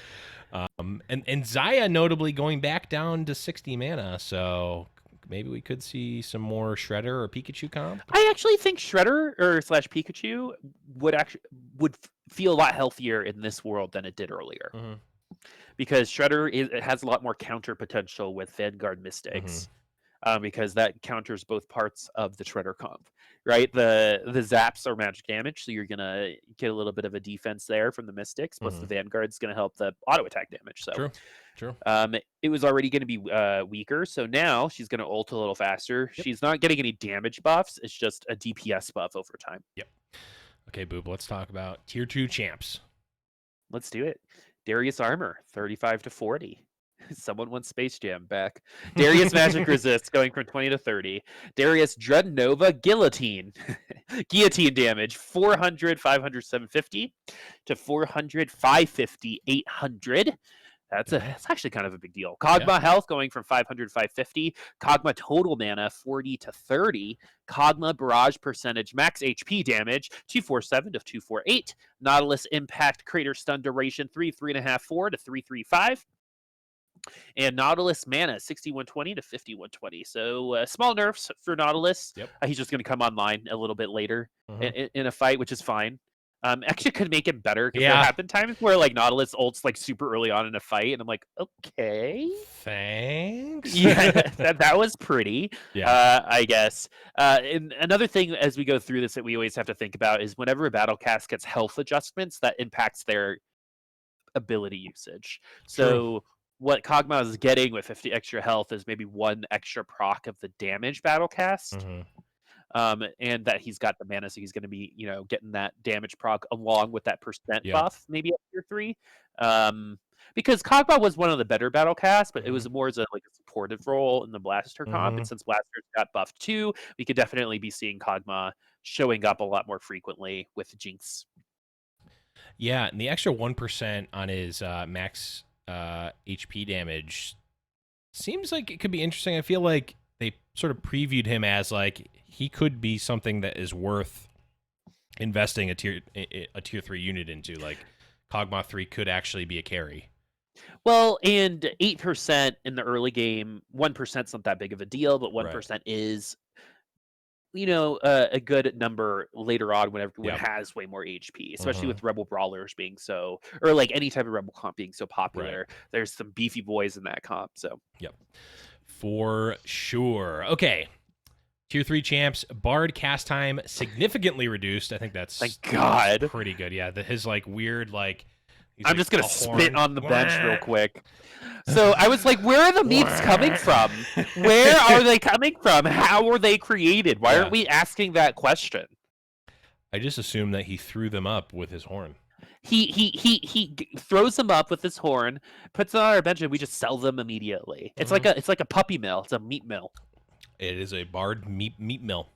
A: And Zaya notably going back down to 60 mana, so maybe we could see some more Shredder or Pikachu comp.
B: I actually think Shredder or slash Pikachu would feel a lot healthier in this world than it did earlier. Because Shredder it has a lot more counter potential with Vanguard Mystics. Because that counters both parts of the Shredder comp, right? The zaps are magic damage, so you're gonna get a little bit of a defense there from the Mystics. Plus the Vanguard's gonna help the auto attack damage. So
A: True.
B: It was already gonna be weaker, so now she's gonna ult a little faster.
A: Yep.
B: She's not getting any damage buffs. It's just a DPS buff over time.
A: Yep. Okay, Boob. Let's talk about tier 2 champs.
B: Let's do it. Darius Armor, 35 to 40. Someone wants Space Jam back. Darius Magic Resist going from 20 to 30. Darius Dreadnova Guillotine. Guillotine damage 400, 500, 750 to 400, 550, 800. That's actually kind of a big deal. Kog'Maw health going from 500 to 550. Kog'Maw total mana 40 to 30. Kog'Maw barrage percentage max HP damage 247 to 248. Nautilus impact crater stun duration 3.5, 4 to 3.35. And Nautilus mana 6120 to 5120. So small nerfs for Nautilus. He's just going to come online a little bit later in a fight, which is fine. Actually could make it better because there have been times where like Nautilus ults like super early on in a fight, and I'm like, okay,
A: thanks.
B: Yeah, that was pretty. I guess. And another thing as we go through this that we always have to think about is whenever a battle cast gets health adjustments, that impacts their ability usage. So what Kog'Maw is getting with 50 extra health is maybe 1 extra proc of the damage battle cast. And that he's got the mana, so he's going to be, getting that damage proc along with that percent buff, maybe at tier 3. Because Kog'Maw was one of the better battle casts, but it was more as a supportive role in the Blaster comp. And since Blaster's got buffed too, we could definitely be seeing Kog'Maw showing up a lot more frequently with Jinx.
A: Yeah, and the extra 1% on his max HP damage seems like it could be interesting. I feel like they sort of previewed him as like he could be something that is worth investing a tier 3 unit into. Like Kog'Maw 3 could actually be a carry.
B: Well, and 8% in the early game, 1%'s not that big of a deal, but 1% is a good number later on when everyone has way more HP, especially with Rebel Brawlers being so, or like any type of Rebel comp being so popular. There's some beefy boys in that comp, so.
A: For sure. Okay. Tier 3 champs, Bard cast time significantly reduced. I think that's
B: thank God.
A: Pretty good. Yeah, his like weird like.
B: I'm just gonna spit on the bench real quick. So I was like, where are the memes coming from? Where are they coming from? How were they created? Why aren't we asking that question?
A: I just assumed that he threw them up with his horn.
B: He throws them up with his horn, puts them on our bench, and we just sell them immediately. It's like a puppy mill. It's a meat mill. It
A: is a Bard meat mill.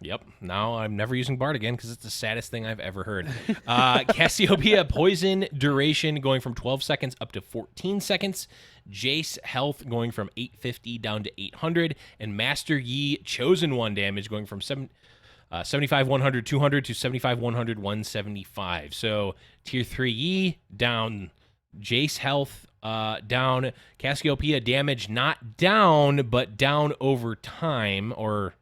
A: Yep. Now I'm never using Bard again because it's the saddest thing I've ever heard. Cassiopeia poison duration going from 12 seconds up to 14 seconds. Jace health going from 850 down to 800, and Master Yi chosen one damage going from 75 100 200 to 75 100 175. So tier 3 Yi down, Jace health down, Cassiopeia damage not down but down over time, or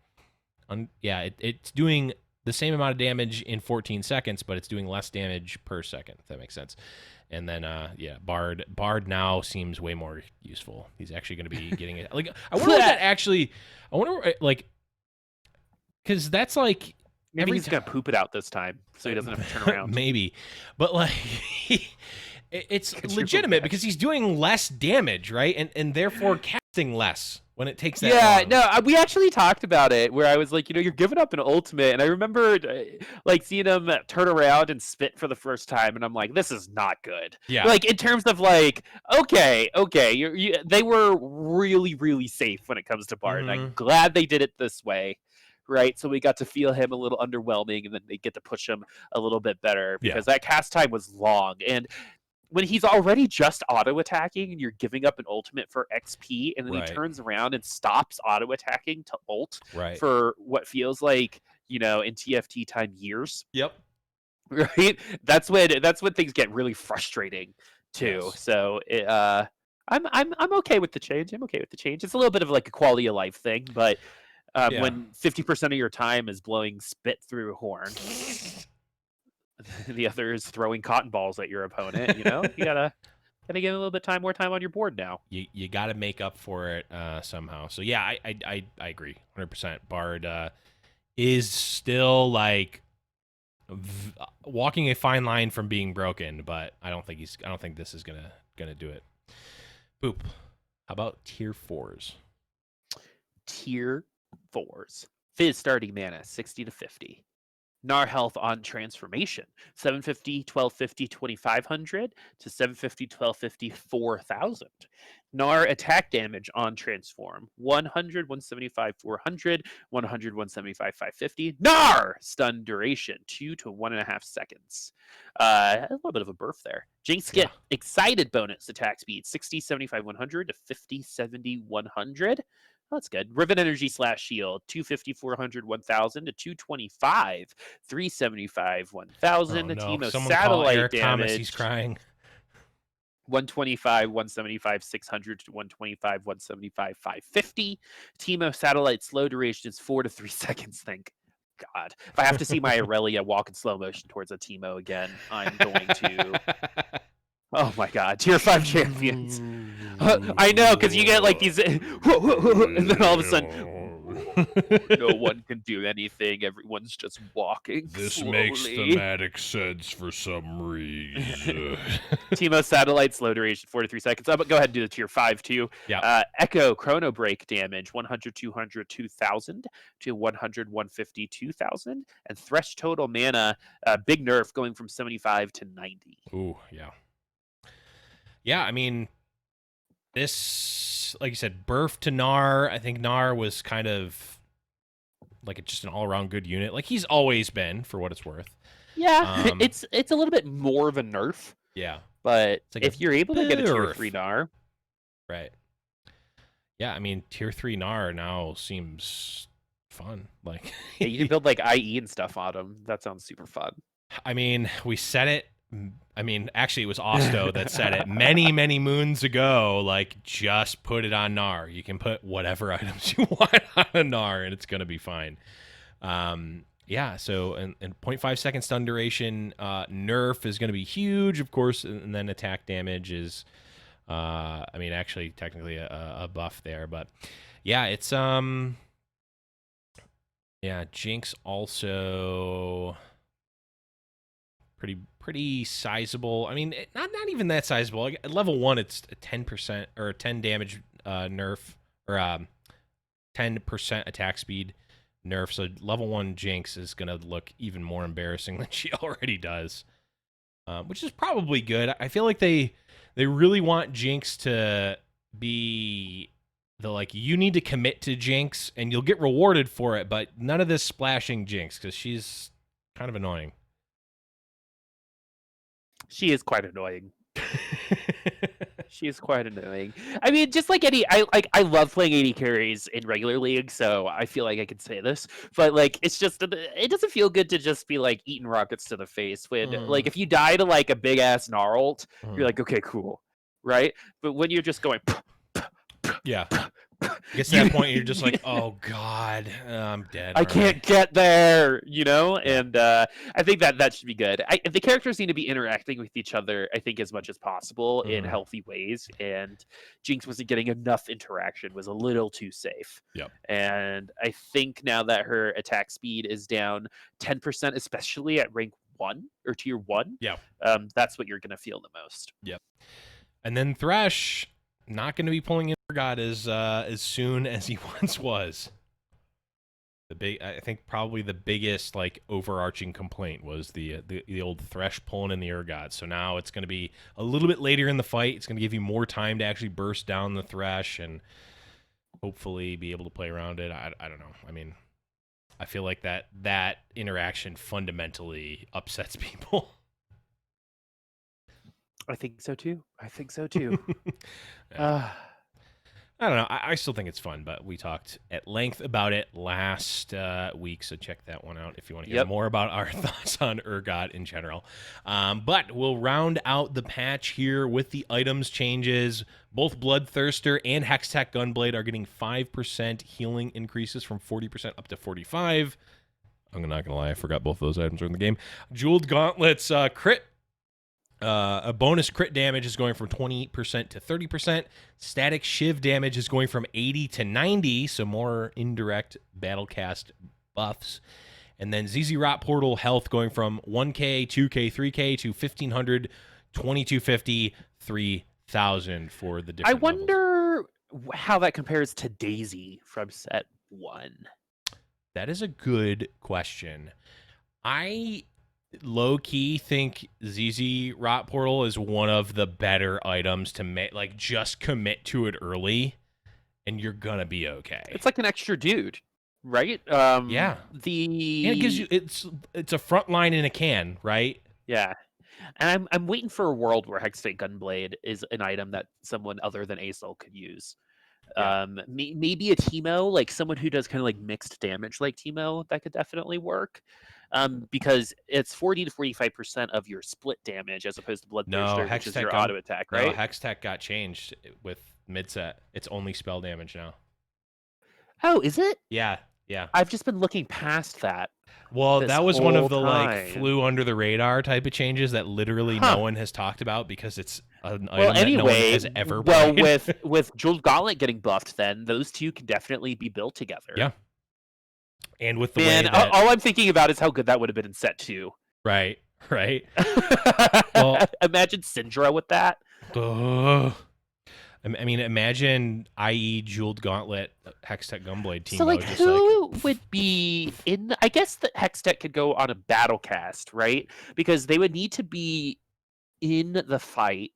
A: it's doing the same amount of damage in 14 seconds, but it's doing less damage per second, if that makes sense. And then Bard now seems way more useful. He's actually going to be getting it. Like I wonder like, because that's like
B: maybe he's gonna poop it out this time, so he doesn't have to turn around.
A: Maybe, but like it's legitimate because he's doing less damage, right? And therefore casting less when it takes that long.
B: No, we actually talked about it where I was like, you're giving up an ultimate, and I remember like seeing him turn around and spit for the first time, and I'm like, this is not good.
A: Yeah.
B: Like in terms of like, okay, they were really, really safe when it comes to Bard. And I'm glad they did it this way. Right, so we got to feel him a little underwhelming, and then they get to push him a little bit better because that cast time was long. And when he's already just auto-attacking and you're giving up an ultimate for XP, and then he turns around and stops auto-attacking to ult for what feels like, in TFT time years.
A: Yep.
B: right? That's when things get really frustrating too.
A: Yes.
B: So I'm okay with the change. I'm okay with the change. It's a little bit of like a quality of life thing, but
A: Yeah.
B: when 50% of your time is blowing spit through a horn, the other is throwing cotton balls at your opponent, you gotta give a little bit more time on your board now.
A: You got to make up for it somehow. So yeah, I agree 100%. Bard is still like walking a fine line from being broken, but I don't think this is gonna do it. Boop. How about tier 4s?
B: Tier 4s. Fizz starting mana 60 to 50. Gnar health on transformation 750, 1250, 2500 to 750, 1250, 4000. Gnar attack damage on transform 100, 175, 400, 100, 175, 550. Gnar stun duration 2 to 1.5 seconds. A little bit of a burf there. Jinx get excited bonus attack speed 60, 75, 100 to 50, 70, 100. That's good. Riven Energy / Shield, 250, 400, 1000 to 225, 375, 1000.
A: Oh no!
B: Teemo
A: Someone call
B: Satellite
A: Eric Thomas. He's
B: damage,
A: crying.
B: 125, 175, 600 to 125, 175, 550. Teemo Satellite slow duration is 4 to 3 seconds. Thank God. If I have to see my Aurelia walk in slow motion towards a Teemo again, I'm going to. Oh my God, tier 5 champions. I know, because you get like these, and then all of a sudden, no one can do anything. Everyone's just walking
A: This
B: slowly.
A: makes thematic sense for some reason.
B: Teemo Satellite slow duration 4 to 3 seconds. Go ahead and do the tier 5 too.
A: Yeah.
B: Echo Chrono Break damage 100, 200, 2000 to 100, 150, 2000. And Thresh total mana, big nerf going from 75 to 90.
A: Ooh, yeah. Yeah, I mean, this, like you said, Burf to Gnar. I think Gnar was kind of like just an all-around good unit. Like he's always been, for what it's worth.
B: Yeah, it's a little bit more of a nerf.
A: Yeah.
B: But
A: like
B: if you're able to get a tier
A: burf.
B: 3 Gnar.
A: Right. Yeah, I mean, tier 3 Gnar now seems fun. Like
B: Yeah, you can build like IE and stuff on them. That sounds super fun.
A: I mean, we said it. I mean, actually, it was Osto that said it many, many moons ago. Like, just put it on Gnar. You can put whatever items you want on a Gnar, and it's gonna be fine. Yeah. So, and 0.5 second stun duration, nerf is gonna be huge, of course, and then attack damage is, I mean, actually, technically a buff there, but yeah, it's yeah, Jinx also. Pretty sizable. I mean, not even that sizable. Like, at level 1, it's a 10% or a 10 damage nerf, or 10% attack speed nerf. So level 1 Jinx is gonna look even more embarrassing than she already does, which is probably good. I feel like they really want Jinx to be the, like, you need to commit to Jinx and you'll get rewarded for it, but none of this splashing Jinx because she's kind of annoying.
B: She is quite annoying. She is quite annoying. I mean, just like I love playing AD carries in regular league, so I feel like I could say this. But like, it's just, it doesn't feel good to just be like eating rockets to the face when like if you die to like a big ass Gnarlt, you're like, okay, cool, right? But when you're just going,
A: yeah. Gets to that point, you're just like, oh god, I'm dead.
B: I can't get there, and I think that should be good. The characters need to be interacting with each other, I think, as much as possible in healthy ways, and Jinx wasn't getting enough interaction, was a little too safe.
A: Yep.
B: And I think now that her attack speed is down 10%, especially at rank 1 or tier 1,
A: yeah,
B: that's what you're going to feel the most.
A: Yep. And then Thresh, not going to be pulling in God as soon as he once was. I think probably the biggest like overarching complaint was the old Thresh pulling in the Urgot. So now it's going to be a little bit later in the fight. It's going to give you more time to actually burst down the Thresh and hopefully be able to play around it. I don't know. I mean, I feel like that interaction fundamentally upsets people.
B: I think so too.
A: I don't know. I still think it's fun, but we talked at length about it last week, so check that one out if you want to hear more about our thoughts on Urgot in general. But we'll round out the patch here with the items changes. Both Bloodthirster and Hextech Gunblade are getting 5% healing increases from 40% up to 45%. I'm not going to lie, I forgot both of those items are in the game. Jeweled Gauntlets crit. A bonus crit damage is going from 28% to 30%. Static Shiv damage is going from 80 to 90, so more indirect battlecast buffs. And then ZZ Rot Portal health going from 1k, 2k, 3k to 1500, 2250, 3000 for the different
B: I wonder how that compares to Daisy from set 1.
A: That is a good question. I low-key think ZZ Rot Portal is one of the better items to make, like, just commit to it early and you're gonna be okay.
B: It's like an extra dude, right?
A: Yeah.
B: And
A: it gives you it's a front line in a can, right?
B: Yeah. And I'm waiting for a world where Hextech Gunblade is an item that someone other than Asol could use.
A: Yeah.
B: Maybe a Teemo, like someone who does kind of like mixed damage like Teemo, that could definitely work. Because it's 40 to 45% of your split damage as opposed to Bloodthirster, which is your auto attack, right?
A: No, Hextech got changed with midset. It's only spell damage now.
B: Oh, is it?
A: Yeah, yeah.
B: I've just been looking past that.
A: Well, that was one of the
B: time.
A: flew under the radar type of changes that literally no one has talked about because it's an item that no one has ever played.
B: with Jeweled Gauntlet getting buffed, then those two can definitely be built together.
A: Yeah. And with the way that...
B: all I'm thinking about is how good that would have been in set 2.
A: Right.
B: Well, imagine Syndra with that.
A: I mean, imagine IE Jeweled Gauntlet Hextech Gunblade team.
B: So, like, who would be in... I guess that Hextech could go on a battle cast, right? Because they would need to be in the fight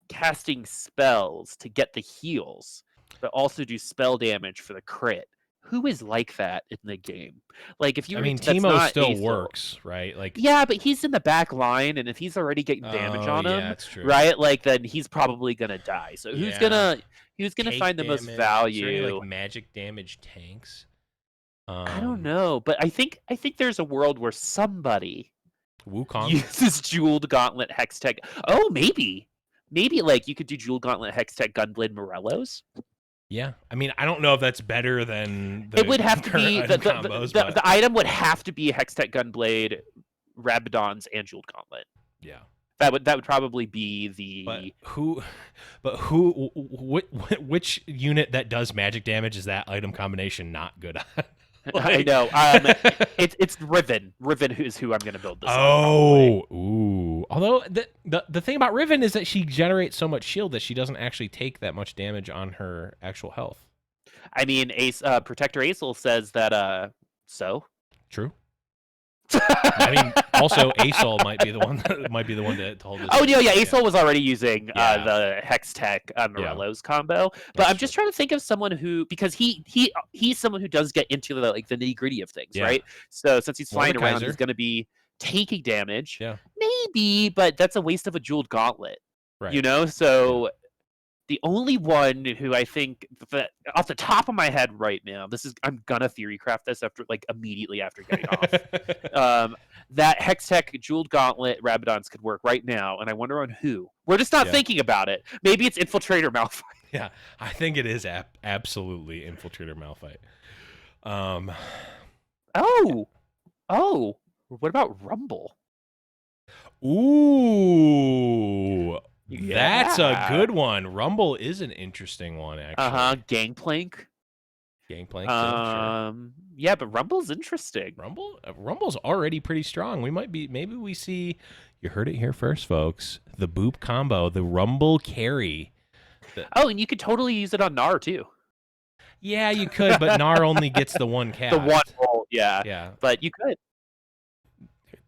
B: casting spells to get the heals, but also do spell damage for the crit. Who is like that in the game? Like, if you,
A: Teemo still works, right? Like,
B: yeah, but he's in the back line, and if he's already getting damage on him,
A: that's true.
B: right? Like, then he's probably gonna die. So who's gonna find the most value?
A: Is there any, like, magic damage tanks?
B: I don't know, but I think there's a world where somebody
A: Wukong
B: uses Jeweled Gauntlet Hextech. Oh, maybe like you could do Jeweled Gauntlet Hextech Gunblade Morellos.
A: Yeah, I mean, I don't know if that's better than
B: it would have to be
A: combos,
B: the item would have to be Hextech Gunblade, Rabadons, and Jeweled Gauntlet.
A: Yeah,
B: that would probably be the.
A: Which unit that does magic damage is that item combination not good on?
B: I know. It's Riven. Riven is who I'm going to build this.
A: Ooh. Although the thing about Riven is that she generates so much shield that she doesn't actually take that much damage on her actual health.
B: I mean, Protector Acel says that. So
A: true. I mean, also Acel might be the one to hold this.
B: Oh yeah, Acel was already using the Hextech Morellos combo, but I'm just trying to think of someone who, because he's someone who does get into the nitty gritty of things, right? So since he's flying around, he's going to be taking damage, maybe, but that's a waste of a Jeweled Gauntlet,
A: right?
B: You know, so. The only one who I think that off the top of my head right now, I'm gonna theory craft this immediately after getting off. That Hextech Jeweled Gauntlet Rabadons could work right now, and I wonder on who. We're just not thinking about it. Maybe it's Infiltrator Malphite.
A: Yeah, I think it is absolutely Infiltrator Malphite.
B: Oh, what about Rumble?
A: Ooh. Yeah. That's a good one. Rumble is an interesting one, actually.
B: Gangplank.
A: Sure.
B: Yeah, but Rumble's interesting.
A: Rumble's already pretty strong. Maybe we see, you heard it here first, folks. The Boop combo, the Rumble carry.
B: And you could totally use it on Gnar too.
A: Yeah, you could, but Gnar only gets the one cast.
B: The one roll, yeah. But you could.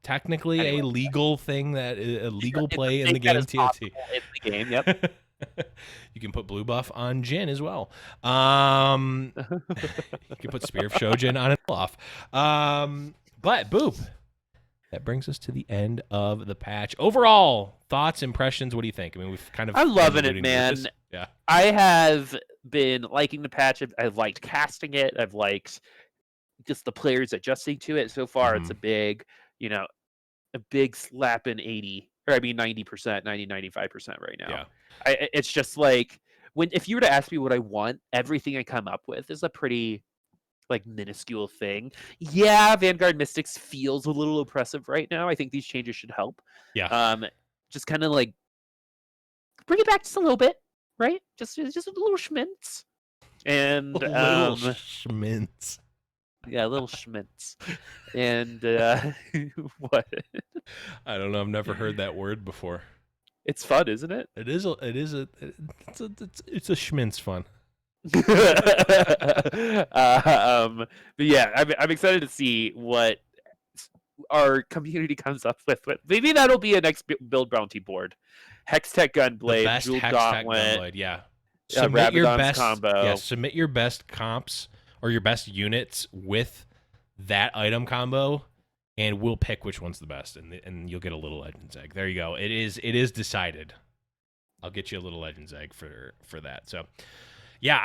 A: Technically a legal thing, that a legal play in the game, TFT.
B: In the game, yep.
A: You can put blue buff on Jin as well. You can put Spear of Shojin on it off. But Boop. That brings us to the end of the patch. Overall, thoughts, impressions, what do you think? I mean, we've kind of...
B: I'm loving it, man.
A: Yeah.
B: I have been liking the patch. I've liked casting it. I've liked just the players adjusting to it. So far, it's a big, a big slap in 80, or I mean 90%, 95% right now.
A: Yeah.
B: It's just like, if you were to ask me what I want, everything I come up with is a pretty minuscule thing. Yeah, Vanguard Mystics feels a little oppressive right now. I think these changes should help.
A: Yeah.
B: Just kind of bring it back just a little bit, right? Just a little schmintz. And
A: little schmintz.
B: Yeah, a little schmintz. And what?
A: I don't know. I've never heard that word before.
B: It's fun, isn't it?
A: It's a schmintz fun.
B: But yeah, I'm excited to see what our community comes up with. Maybe that'll be a next build bounty board. Hextech Gunblade, Jewel Gauntlet,
A: yeah.
B: Submit your best combo.
A: Yeah, submit your best comps or your best units with that item combo, and we'll pick which one's the best, and you'll get a little Legends Egg. There you go. It is decided. I'll get you a little Legends Egg for that. So, yeah,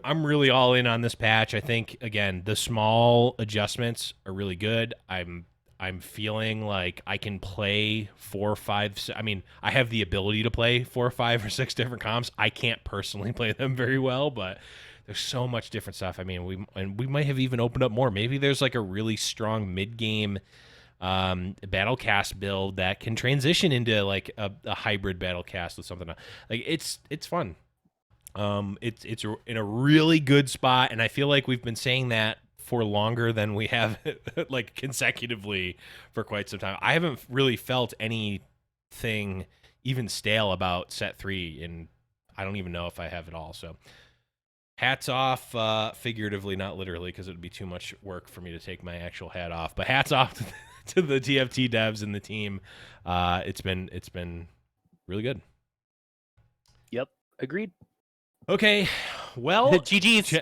A: I'm really all in on this patch. I think again the small adjustments are really good. I'm feeling like I can play 4 or 5. I mean, I have the ability to play 4 or 5 or 6 different comps. I can't personally play them very well, but there's so much different stuff. I mean, we might have even opened up more. Maybe there's like a really strong mid-game battle cast build that can transition into like a hybrid battle cast with something. Like it's fun. It's in a really good spot, and I feel like we've been saying that for longer than we have like consecutively for quite some time. I haven't really felt anything even stale about set 3, and I don't even know if I have it all. So hats off, figuratively, not literally, because it would be too much work for me to take my actual hat off. But hats off to the TFT devs and the team. It's been really good.
B: Yep, agreed.
A: Okay, well, GG's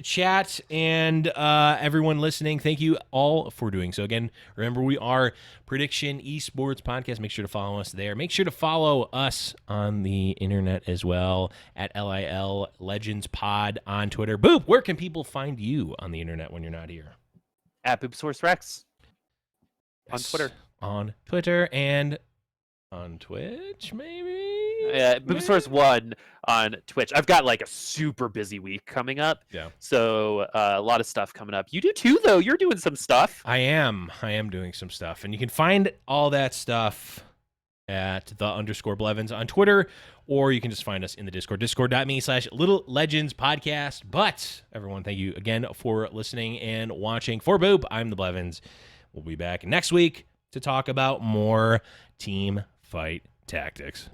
A: chat and everyone listening, thank you all for doing so. Again, remember, we are Prediction Esports Podcast. Make sure to follow us there. Make sure to follow us on the internet as well at LIL Legends Pod on Twitter. Boop, where can people find you on the internet when you're not here?
B: At Boopsource Rex.
A: Yes,
B: on Twitter.
A: On Twitter and on Twitch, maybe?
B: Yeah, Boopsource 1 on Twitch. I've got like a super busy week coming up.
A: Yeah.
B: So a lot of stuff coming up. You do too, though. You're doing some stuff.
A: I am doing some stuff. And you can find all that stuff at _Blevins on Twitter, or you can just find us in the Discord, discord.me/Little Legends Podcast. But everyone, thank you again for listening and watching. For Boop, I'm the Blevins. We'll be back next week to talk about more team fight tactics.